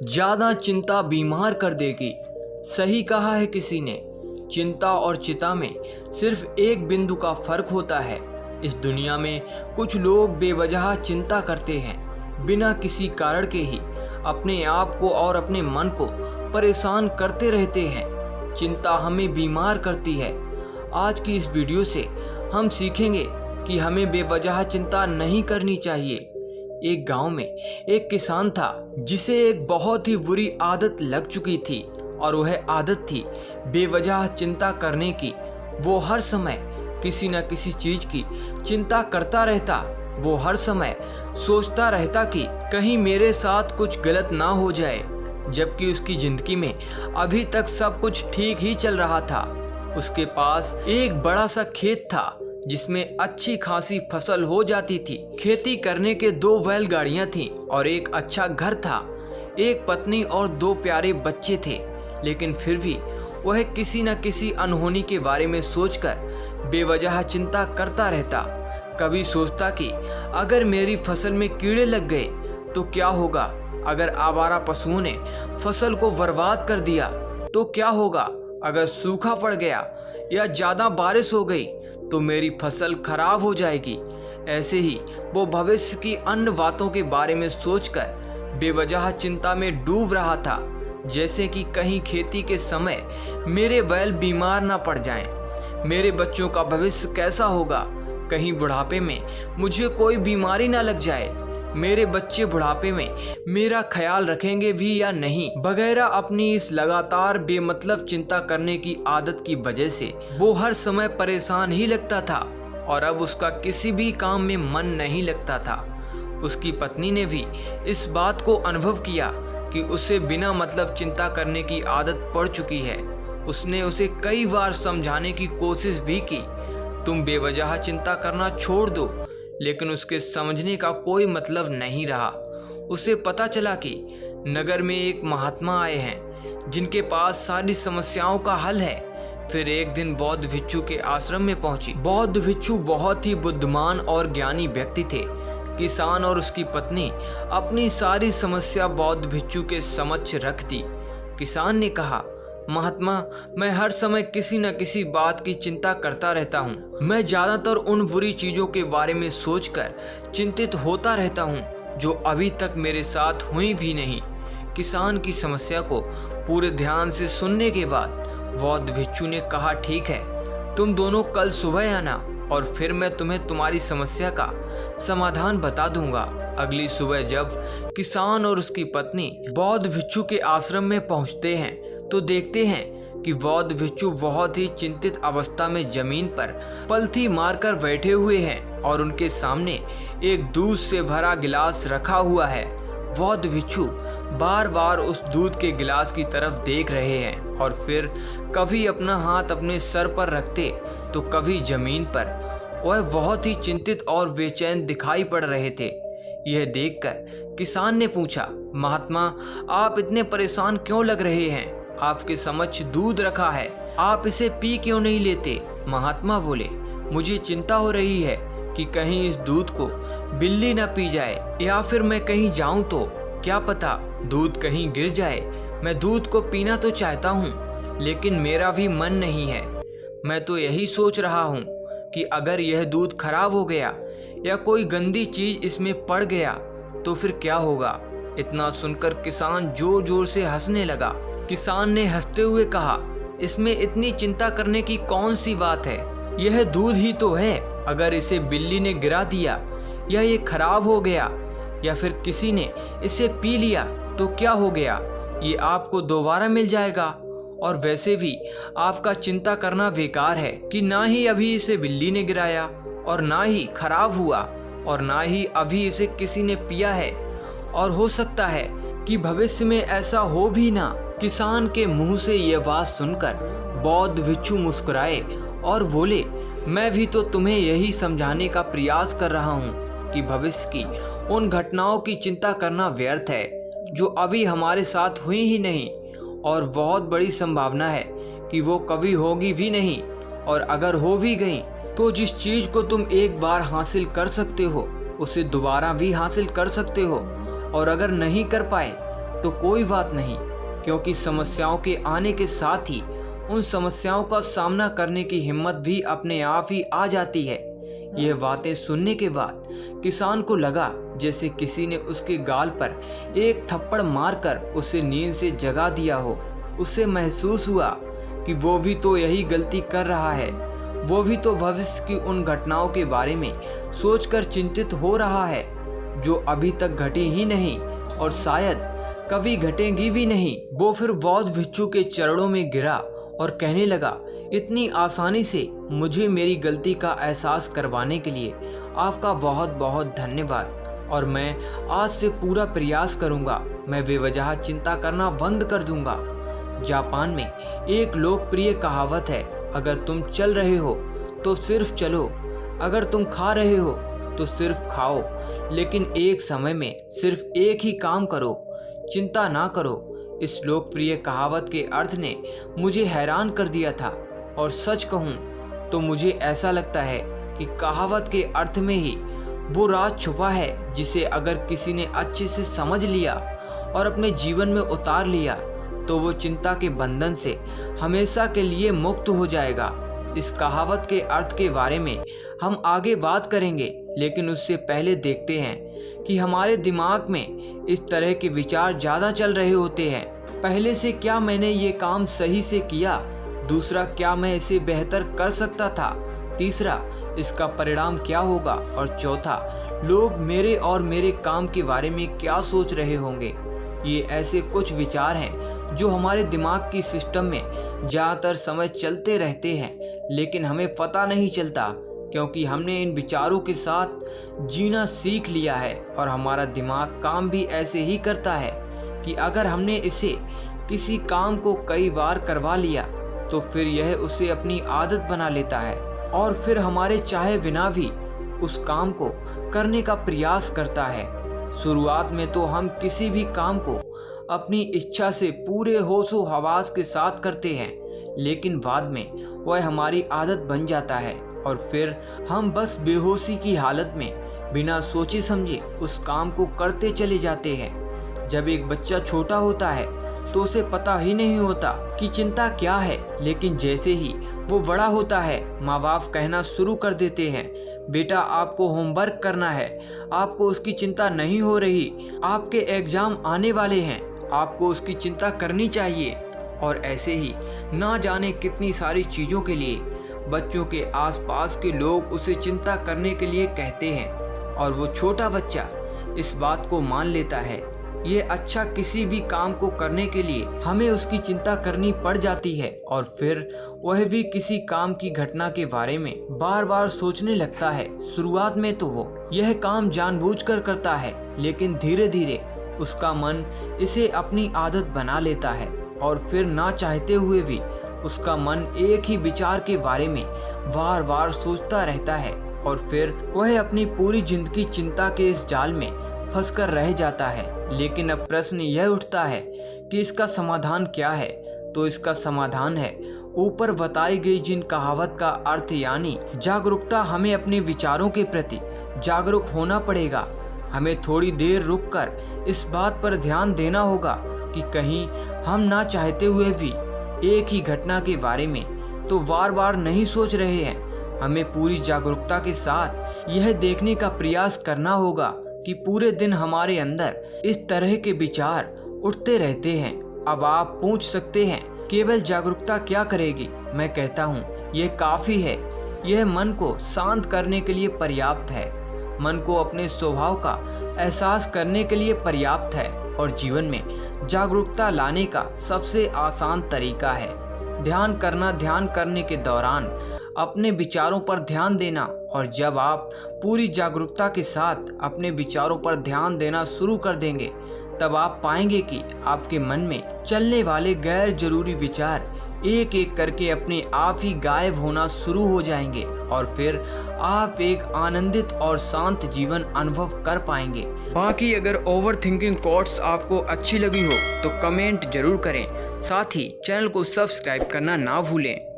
ज्यादा चिंता बीमार कर देगी। सही कहा है किसी ने, चिंता और चिता में सिर्फ एक बिंदु का फर्क होता है। इस दुनिया में कुछ लोग बेवजह चिंता करते हैं, बिना किसी कारण के ही अपने आप को और अपने मन को परेशान करते रहते हैं। चिंता हमें बीमार करती है। आज की इस वीडियो से हम सीखेंगे कि हमें बेवजह चिंता नहीं करनी चाहिए। एक गांव में एक किसान था जिसे एक बहुत ही बुरी आदत लग चुकी थी, और वह आदत थी बेवजह चिंता करने की। वो हर समय किसी न किसी चीज की चिंता करता रहता। वो हर समय सोचता रहता कि कहीं मेरे साथ कुछ गलत ना हो जाए, जबकि उसकी जिंदगी में अभी तक सब कुछ ठीक ही चल रहा था। उसके पास एक बड़ा सा खेत था जिसमें अच्छी खासी फसल हो जाती थी। खेती करने के 2 बैलगाड़ियां थीं और एक अच्छा घर था। एक पत्नी और 2 प्यारे बच्चे थे, लेकिन फिर भी वह किसी न किसी अनहोनी के बारे में सोचकर बेवजह चिंता करता रहता। कभी सोचता कि अगर मेरी फसल में कीड़े लग गए तो क्या होगा, अगर आवारा पशुओं ने फसल को बर्बाद कर दिया तो क्या होगा, अगर सूखा पड़ गया या ज़्यादा बारिश हो गई तो मेरी फसल खराब हो जाएगी। ऐसे ही वो भविष्य की अन्य बातों के बारे में सोचकर बेवजह चिंता में डूब रहा था, जैसे कि कहीं खेती के समय मेरे बैल बीमार ना पड़ जाएं, मेरे बच्चों का भविष्य कैसा होगा, कहीं बुढ़ापे में मुझे कोई बीमारी ना लग जाए, मेरे बच्चे बुढ़ापे में मेरा ख्याल रखेंगे भी या नहीं, वगैरह। अपनी इस लगातार बेमतलब चिंता करने की आदत की वजह से वो हर समय परेशान ही लगता था और अब उसका किसी भी काम में मन नहीं लगता था। उसकी पत्नी ने भी इस बात को अनुभव किया कि उसे बिना मतलब चिंता करने की आदत पड़ चुकी है। उसने उसे कई बार समझाने की कोशिश भी की, तुम बेवजह चिंता करना छोड़ दो, लेकिन उसके समझने का कोई मतलब नहीं रहा। उसे पता चला कि नगर में एक महात्मा आए हैं जिनके पास सारी समस्याओं का हल है। फिर एक दिन बौद्ध भिक्षु के आश्रम में पहुंची। बौद्ध भिक्षु बहुत ही बुद्धिमान और ज्ञानी व्यक्ति थे। किसान और उसकी पत्नी अपनी सारी समस्या बौद्ध भिक्षु के समक्ष रख दी। किसान ने कहा, महात्मा, मैं हर समय किसी न किसी बात की चिंता करता रहता हूँ। मैं ज़्यादातर उन बुरी चीज़ों के बारे में सोचकर चिंतित होता रहता हूँ जो अभी तक मेरे साथ हुई भी नहीं। किसान की समस्या को पूरे ध्यान से सुनने के बाद बौद्ध भिक्षु ने कहा, ठीक है, तुम दोनों कल सुबह आना और फिर मैं तुम्हें तुम्हारी समस्या का समाधान बता दूंगा। अगली सुबह जब किसान और उसकी पत्नी बौद्ध भिक्षु के आश्रम में पहुंचते हैं तो देखते हैं कि बौद्ध भिक्षु बहुत ही चिंतित अवस्था में जमीन पर पलथी मारकर बैठे हुए हैं और उनके सामने एक दूध से भरा गिलास रखा हुआ है। बौद्ध भिक्षु बार बार उस दूध के गिलास की तरफ देख रहे हैं और फिर कभी अपना हाथ अपने सर पर रखते तो कभी जमीन पर। वह बहुत ही चिंतित और बेचैन दिखाई पड़ रहे थे। यह देखकर किसान ने पूछा, महात्मा, आप इतने परेशान क्यों लग रहे हैं? आपके समक्ष दूध रखा है, आप इसे पी क्यों नहीं लेते? महात्मा बोले, मुझे चिंता हो रही है कि कहीं इस दूध को बिल्ली न पी जाए या फिर मैं कहीं जाऊं तो क्या पता दूध कहीं गिर जाए। मैं दूध को पीना तो चाहता हूं, लेकिन मेरा भी मन नहीं है। मैं तो यही सोच रहा हूं कि अगर यह दूध खराब हो गया या कोई गंदी चीज इसमें पड़ गया तो फिर क्या होगा। इतना सुनकर किसान जोर जोर से हंसने लगा। किसान ने हंसते हुए कहा, इसमें इतनी चिंता करने की कौन सी बात है? यह दूध ही तो है। अगर इसे बिल्ली ने गिरा दिया या ये खराब हो गया या फिर किसी ने इसे पी लिया तो क्या हो गया? ये आपको दोबारा मिल जाएगा। और वैसे भी आपका चिंता करना बेकार है कि ना ही अभी इसे बिल्ली ने गिराया और ना ही खराब हुआ और ना ही अभी इसे किसी ने पिया है, और हो सकता है कि भविष्य में ऐसा हो भी ना। किसान के मुंह से यह बात सुनकर बौद्ध भिक्षु मुस्कुराए और बोले, मैं भी तो तुम्हें यही समझाने का प्रयास कर रहा हूँ कि भविष्य की उन घटनाओं की चिंता करना व्यर्थ है जो अभी हमारे साथ हुई ही नहीं, और बहुत बड़ी संभावना है कि वो कभी होगी भी नहीं, और अगर हो भी गई तो जिस चीज को तुम एक बार हासिल कर सकते हो उसे दोबारा भी हासिल कर सकते हो, और अगर नहीं कर पाए तो कोई बात नहीं, क्योंकि समस्याओं के आने के साथ ही उन समस्याओं का सामना करने की हिम्मत भी अपने आप ही आ जाती है। यह बातें सुनने के बाद किसान को लगा जैसे किसी ने उसके गाल पर एक थप्पड़ मारकर उसे नींद से जगा दिया हो। उसे महसूस हुआ कि वो भी तो यही गलती कर रहा है। वो भी तो भविष्य की उन घटनाओं के बारे में सोचकर चिंतित हो रहा है जो अभी तक घटी ही नहीं और शायद कभी घटेंगी भी नहीं। वो फिर बौद्ध भिक्षु के चरणों में गिरा और कहने लगा, इतनी आसानी से मुझे मेरी गलती का एहसास करवाने के लिए आपका बहुत बहुत धन्यवाद, और मैं आज से पूरा प्रयास करूंगा। मैं बेवजह चिंता करना बंद कर दूंगा। जापान में एक लोकप्रिय कहावत है, अगर तुम चल रहे हो तो सिर्फ चलो, अगर तुम खा रहे हो तो सिर्फ खाओ, लेकिन एक समय में सिर्फ एक ही काम करो, चिंता ना करो। इस लोकप्रिय कहावत के अर्थ ने मुझे हैरान कर दिया था, और सच कहूँ तो मुझे ऐसा लगता है कि कहावत के अर्थ में ही वो राज छुपा है जिसे अगर किसी ने अच्छे से समझ लिया और अपने जीवन में उतार लिया तो वो चिंता के बंधन से हमेशा के लिए मुक्त हो जाएगा। इस कहावत के अर्थ के बारे में हम आगे बात करेंगे, लेकिन उससे पहले देखते हैं कि हमारे दिमाग में इस तरह के विचार ज़्यादा चल रहे होते हैं। पहले से क्या मैंने ये काम सही से किया? दूसरा, क्या मैं इसे बेहतर कर सकता था? तीसरा, इसका परिणाम क्या होगा? और चौथा, लोग मेरे और मेरे काम के बारे में क्या सोच रहे होंगे? ये ऐसे कुछ विचार हैं जो हमारे दिमाग की सिस्टम में ज़्यादातर समय चलते रहते हैं, लेकिन हमें पता नहीं चलता क्योंकि हमने इन विचारों के साथ जीना सीख लिया है। और हमारा दिमाग काम भी ऐसे ही करता है कि अगर हमने इसे किसी काम को कई बार करवा लिया तो फिर यह उसे अपनी आदत बना लेता है और फिर हमारे चाहे बिना भी उस काम को करने का प्रयास करता है। शुरुआत में तो हम किसी भी काम को अपनी इच्छा से पूरे होशो हवास के साथ करते हैं, लेकिन बाद में वह हमारी आदत बन जाता है और फिर हम बस बेहोशी की हालत में बिना सोचे समझे उस काम को करते चले जाते हैं। जब एक बच्चा छोटा होता है तो उसे पता ही नहीं होता कि चिंता क्या है, लेकिन जैसे ही वो बड़ा होता है माँ बाप कहना शुरू कर देते हैं, बेटा आपको होमवर्क करना है, आपको उसकी चिंता नहीं हो रही, आपके एग्जाम आने वाले हैं, आपको उसकी चिंता करनी चाहिए। और ऐसे ही ना जाने कितनी सारी चीज़ों के लिए बच्चों के आसपास के लोग उसे चिंता करने के लिए कहते हैं और वो छोटा बच्चा इस बात को मान लेता है। ये अच्छा, किसी भी काम को करने के लिए हमें उसकी चिंता करनी पड़ जाती है और फिर वह भी किसी काम की घटना के बारे में बार बार सोचने लगता है। शुरुआत में तो वो यह काम जानबूझकर करता है, लेकिन धीरे धीरे उसका मन इसे अपनी आदत बना लेता है और फिर ना चाहते हुए भी उसका मन एक ही विचार के बारे में बार बार सोचता रहता है और फिर वह अपनी पूरी जिंदगी चिंता के इस जाल में फंसकर रह जाता है। लेकिन अब प्रश्न यह उठता है कि इसका समाधान क्या है? तो इसका समाधान है ऊपर बताई गई जिन कहावत का अर्थ, यानी जागरूकता। हमें अपने विचारों के प्रति जागरूक होना पड़ेगा। हमें थोड़ी देर रुककर इस बात पर ध्यान देना होगा कि कहीं हम ना चाहते हुए भी एक ही घटना के बारे में तो बार बार नहीं सोच रहे हैं। हमें पूरी जागरूकता के साथ यह देखने का प्रयास करना होगा कि पूरे दिन हमारे अंदर इस तरह के विचार उठते रहते हैं। अब आप पूछ सकते हैं, केवल जागरूकता क्या करेगी? मैं कहता हूँ यह काफ़ी है। यह मन को शांत करने के लिए पर्याप्त है, मन को अपने स्वभाव का एहसास करने के लिए पर्याप्त है और जीवन में जागरूकता लाने का सबसे आसान तरीका है ध्यान करना। ध्यान करने के दौरान अपने विचारों पर ध्यान देना, और जब आप पूरी जागरूकता के साथ अपने विचारों पर ध्यान देना शुरू कर देंगे तब आप पाएंगे कि आपके मन में चलने वाले गैर जरूरी विचार एक एक करके अपने आप ही गायब होना शुरू हो जाएंगे और फिर आप एक आनंदित और शांत जीवन अनुभव कर पाएंगे। बाकी अगर ओवर थिंकिंग कोट्स आपको अच्छी लगी हो तो कमेंट जरूर करें, साथ ही चैनल को सब्सक्राइब करना ना भूलें।